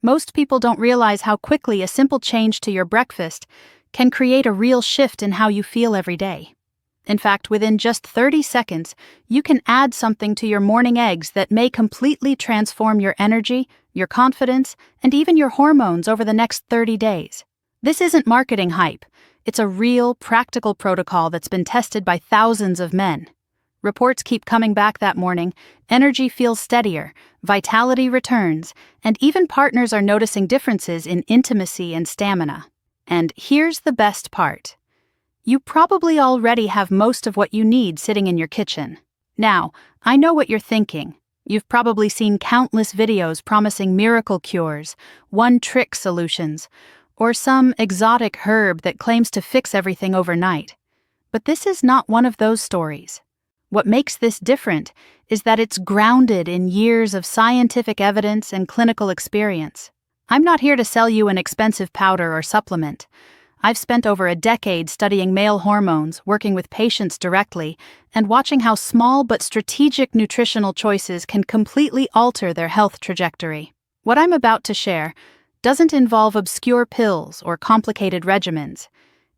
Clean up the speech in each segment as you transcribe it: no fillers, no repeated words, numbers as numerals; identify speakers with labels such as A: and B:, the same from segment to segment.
A: Most people don't realize how quickly a simple change to your breakfast can create a real shift in how you feel every day. In fact, within just 30 seconds, you can add something to your morning eggs that may completely transform your energy, your confidence, and even your hormones over the next 30 days. This isn't marketing hype. It's a real, practical protocol that's been tested by thousands of men. Reports keep coming back that morning, energy feels steadier, vitality returns, and even partners are noticing differences in intimacy and stamina. And here's the best part. You probably already have most of what you need sitting in your kitchen. Now, I know what you're thinking. You've probably seen countless videos promising miracle cures, one-trick solutions, or some exotic herb that claims to fix everything overnight. But this is not one of those stories. What makes this different is that it's grounded in years of scientific evidence and clinical experience. I'm not here to sell you an expensive powder or supplement. I've spent over a decade studying male hormones, working with patients directly, and watching how small but strategic nutritional choices can completely alter their health trajectory. What I'm about to share doesn't involve obscure pills or complicated regimens.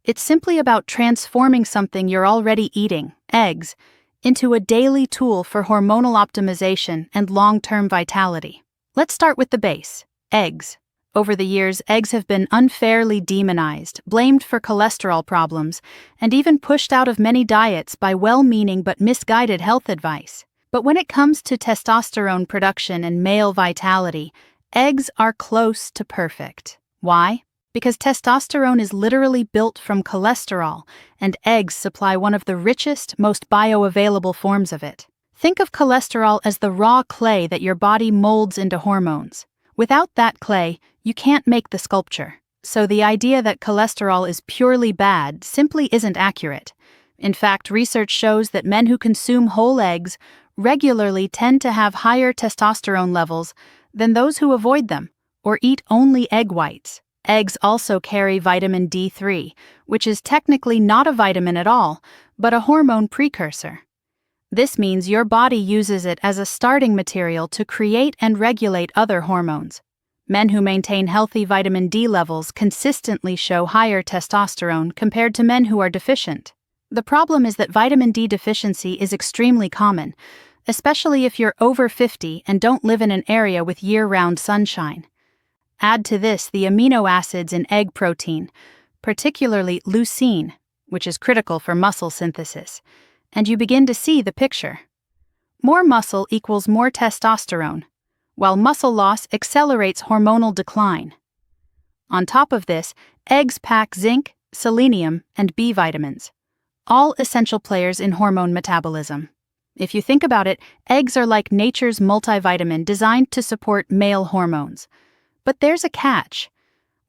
A: It's simply about transforming something you're already eating, eggs, into a daily tool for hormonal optimization and long-term vitality. Let's start with the base, eggs. Over the years, eggs have been unfairly demonized, blamed for cholesterol problems, and even pushed out of many diets by well-meaning but misguided health advice. But when it comes to testosterone production and male vitality, eggs are close to perfect. Why? Because testosterone is literally built from cholesterol, and eggs supply one of the richest, most bioavailable forms of it. Think of cholesterol as the raw clay that your body molds into hormones. Without that clay, you can't make the sculpture. So the idea that cholesterol is purely bad simply isn't accurate. In fact, research shows that men who consume whole eggs regularly tend to have higher testosterone levels than those who avoid them or eat only egg whites. Eggs also carry vitamin D3, which is technically not a vitamin at all, but a hormone precursor. This means your body uses it as a starting material to create and regulate other hormones. Men who maintain healthy vitamin D levels consistently show higher testosterone compared to men who are deficient. The problem is that vitamin D deficiency is extremely common, especially if you're over 50 and don't live in an area with year-round sunshine. Add to this the amino acids in egg protein, particularly leucine, which is critical for muscle synthesis, and you begin to see the picture. More muscle equals more testosterone, while muscle loss accelerates hormonal decline. On top of this, eggs pack zinc, selenium, and B vitamins, all essential players in hormone metabolism. If you think about it, eggs are like nature's multivitamin designed to support male hormones. But there's a catch.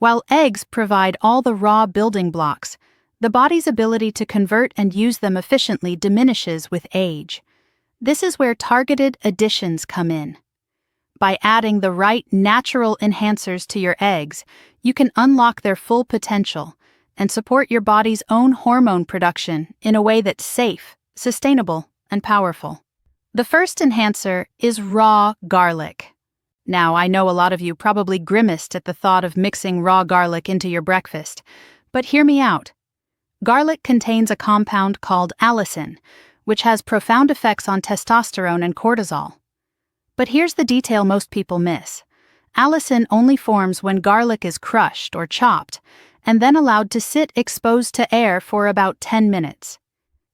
A: While eggs provide all the raw building blocks, the body's ability to convert and use them efficiently diminishes with age. This is where targeted additions come in. By adding the right natural enhancers to your eggs, you can unlock their full potential and support your body's own hormone production in a way that's safe, sustainable, and powerful. The first enhancer is raw garlic. Now, I know a lot of you probably grimaced at the thought of mixing raw garlic into your breakfast, but hear me out. Garlic contains a compound called allicin, which has profound effects on testosterone and cortisol. But here's the detail most people miss. Allicin only forms when garlic is crushed or chopped, and then allowed to sit exposed to air for about 10 minutes.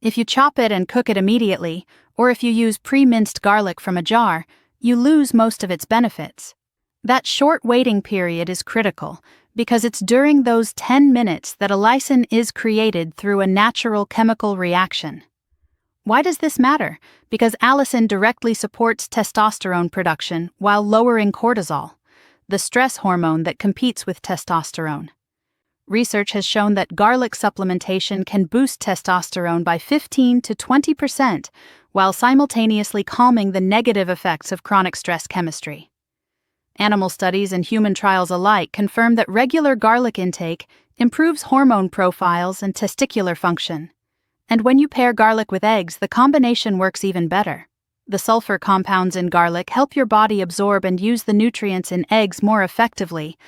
A: If you chop it and cook it immediately, or if you use pre-minced garlic from a jar, you lose most of its benefits. That short waiting period is critical because it's during those 10 minutes that allicin is created through a natural chemical reaction. Why does this matter? Because allicin directly supports testosterone production while lowering cortisol, the stress hormone that competes with testosterone. Research has shown that garlic supplementation can boost testosterone by 15 to 20%, while simultaneously calming the negative effects of chronic stress chemistry. Animal studies and human trials alike confirm that regular garlic intake improves hormone profiles and testicular function. And when you pair garlic with eggs, the combination works even better. The sulfur compounds in garlic help your body absorb and use the nutrients in eggs more effectively,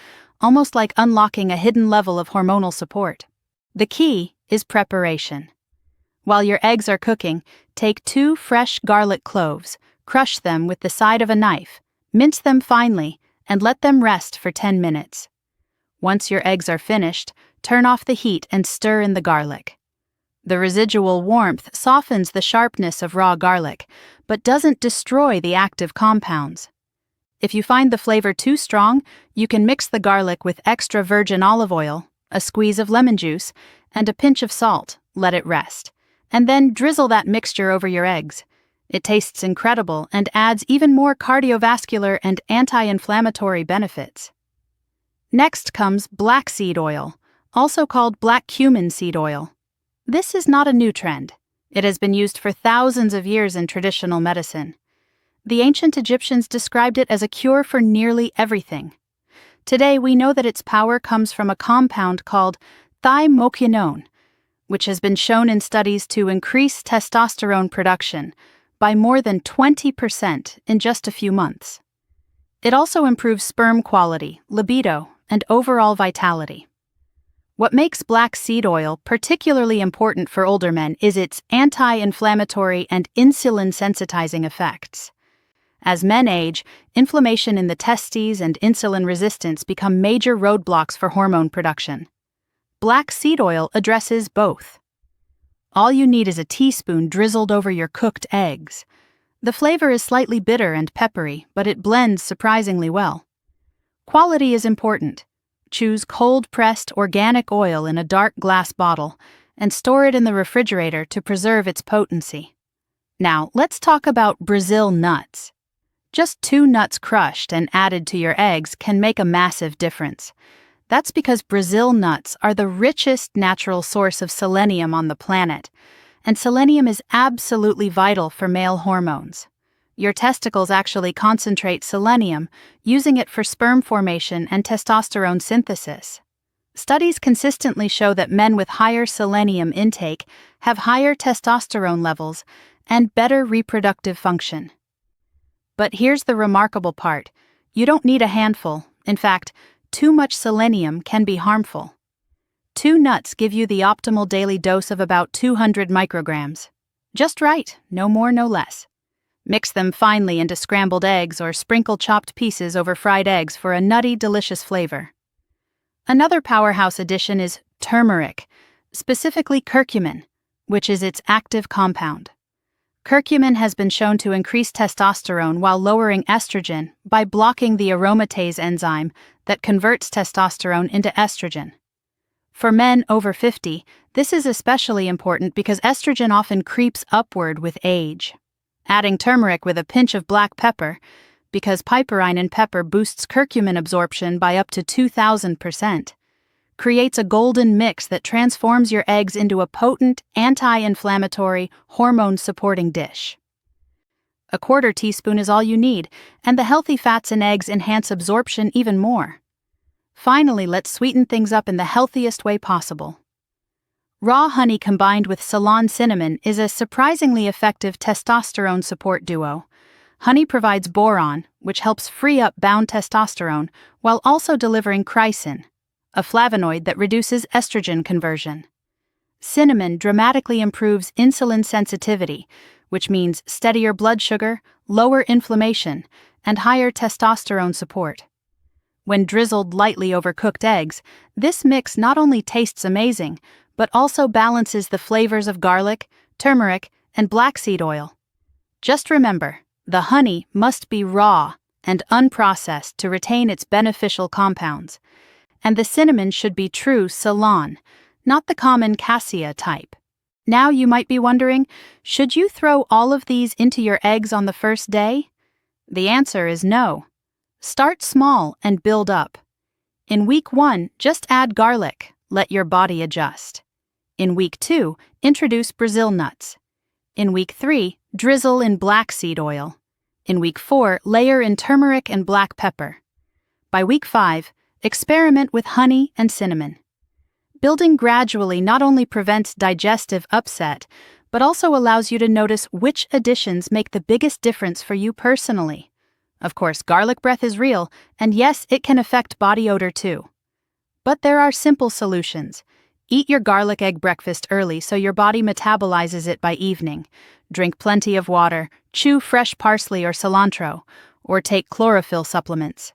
A: almost like unlocking a hidden level of hormonal support. The key is preparation. While your eggs are cooking, take 2 fresh garlic cloves, crush them with the side of a knife, mince them finely, and let them rest for 10 minutes. Once your eggs are finished, turn off the heat and stir in the garlic. The residual warmth softens the sharpness of raw garlic, but doesn't destroy the active compounds. If you find the flavor too strong, you can mix the garlic with extra virgin olive oil, a squeeze of lemon juice, and a pinch of salt. Let it rest, and then drizzle that mixture over your eggs. It tastes incredible and adds even more cardiovascular and anti-inflammatory benefits. Next comes black seed oil, also called black cumin seed oil. This is not a new trend. It has been used for thousands of years in traditional medicine. The ancient Egyptians described it as a cure for nearly everything. Today we know that its power comes from a compound called thymoquinone, which has been shown in studies to increase testosterone production by more than 20% in just a few months. It also improves sperm quality, libido, and overall vitality. What makes black seed oil particularly important for older men is its anti-inflammatory and insulin-sensitizing effects. As men age, inflammation in the testes and insulin resistance become major roadblocks for hormone production. Black seed oil addresses both. All you need is a teaspoon drizzled over your cooked eggs. The flavor is slightly bitter and peppery, but it blends surprisingly well. Quality is important. Choose cold-pressed organic oil in a dark glass bottle and store it in the refrigerator to preserve its potency. Now, let's talk about Brazil nuts. Just 2 nuts crushed and added to your eggs can make a massive difference. That's because Brazil nuts are the richest natural source of selenium on the planet, and selenium is absolutely vital for male hormones. Your testicles actually concentrate selenium, using it for sperm formation and testosterone synthesis. Studies consistently show that men with higher selenium intake have higher testosterone levels and better reproductive function. But here's the remarkable part. You don't need a handful. In fact, too much selenium can be harmful. 2 nuts give you the optimal daily dose of about 200 micrograms. Just right, no more, no less. Mix them finely into scrambled eggs or sprinkle chopped pieces over fried eggs for a nutty, delicious flavor. Another powerhouse addition is turmeric, specifically curcumin, which is its active compound. Curcumin has been shown to increase testosterone while lowering estrogen by blocking the aromatase enzyme that converts testosterone into estrogen. For men over 50, this is especially important because estrogen often creeps upward with age. Adding turmeric with a pinch of black pepper, because piperine in pepper boosts curcumin absorption by up to 2,000%, creates a golden mix that transforms your eggs into a potent, anti-inflammatory, hormone-supporting dish. A 1/4 teaspoon is all you need, and the healthy fats in eggs enhance absorption even more. Finally, let's sweeten things up in the healthiest way possible. Raw honey combined with Ceylon cinnamon is a surprisingly effective testosterone support duo. Honey provides boron, which helps free up bound testosterone, while also delivering chrysin, a flavonoid that reduces estrogen conversion. Cinnamon dramatically improves insulin sensitivity, which means steadier blood sugar, lower inflammation, and higher testosterone support. When drizzled lightly over cooked eggs, this mix not only tastes amazing, but also balances the flavors of garlic, turmeric, and black seed oil. Just remember, the honey must be raw and unprocessed to retain its beneficial compounds, and the cinnamon should be true Ceylon, not the common cassia type. Now you might be wondering, should you throw all of these into your eggs on the first day? The answer is no. Start small and build up. In week 1, just add garlic, let your body adjust. In week 2, introduce Brazil nuts. In week 3, drizzle in black seed oil. In week 4, layer in turmeric and black pepper. By week 5, experiment with honey and cinnamon. Building gradually not only prevents digestive upset, but also allows you to notice which additions make the biggest difference for you personally. Of course, garlic breath is real, and yes, it can affect body odor too. But there are simple solutions. Eat your garlic egg breakfast early so your body metabolizes it by evening. Drink plenty of water, chew fresh parsley or cilantro, or take chlorophyll supplements.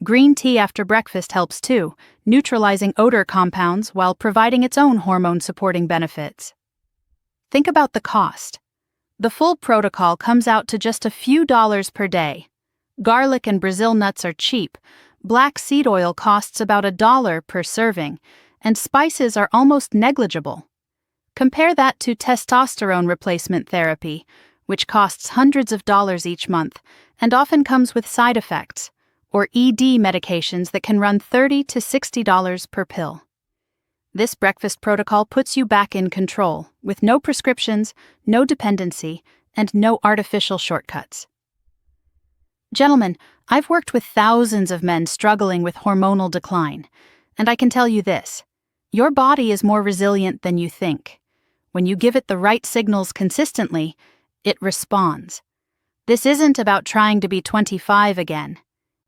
A: Green tea after breakfast helps too, neutralizing odor compounds while providing its own hormone-supporting benefits. Think about the cost. The full protocol comes out to just a few dollars per day. Garlic and Brazil nuts are cheap. Black seed oil costs about $1 per serving, and spices are almost negligible. Compare that to testosterone replacement therapy, which costs hundreds of dollars each month and often comes with side effects, or ED medications that can run $30 to $60 per pill. This breakfast protocol puts you back in control, with no prescriptions, no dependency, and no artificial shortcuts. Gentlemen, I've worked with thousands of men struggling with hormonal decline, and I can tell you this: your body is more resilient than you think. When you give it the right signals consistently, it responds. This isn't about trying to be 25 again.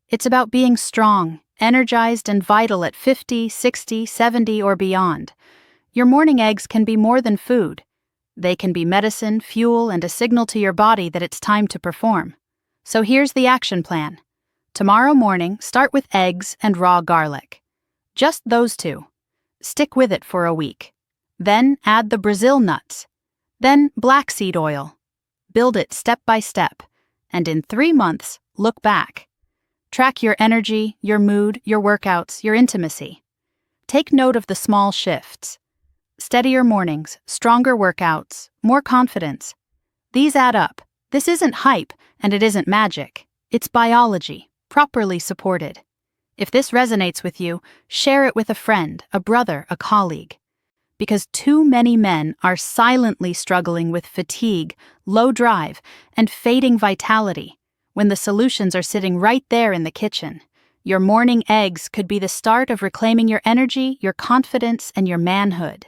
A: It's about being strong, energized, and vital at 50, 60, 70, or beyond. Your morning eggs can be more than food. They can be medicine, fuel, and a signal to your body that it's time to perform. So here's the action plan. Tomorrow morning, start with eggs and raw garlic. Just those two. Stick with it for a week. Then add the Brazil nuts. Then black seed oil. Build it step by step. And in 3 months, look back. Track your energy, your mood, your workouts, your intimacy. Take note of the small shifts. Steadier mornings, stronger workouts, more confidence. These add up. This isn't hype, and it isn't magic. It's biology, properly supported. If this resonates with you, share it with a friend, a brother, a colleague. Because too many men are silently struggling with fatigue, low drive, and fading vitality, when the solutions are sitting right there in the kitchen. Your morning eggs could be the start of reclaiming your energy, your confidence, and your manhood.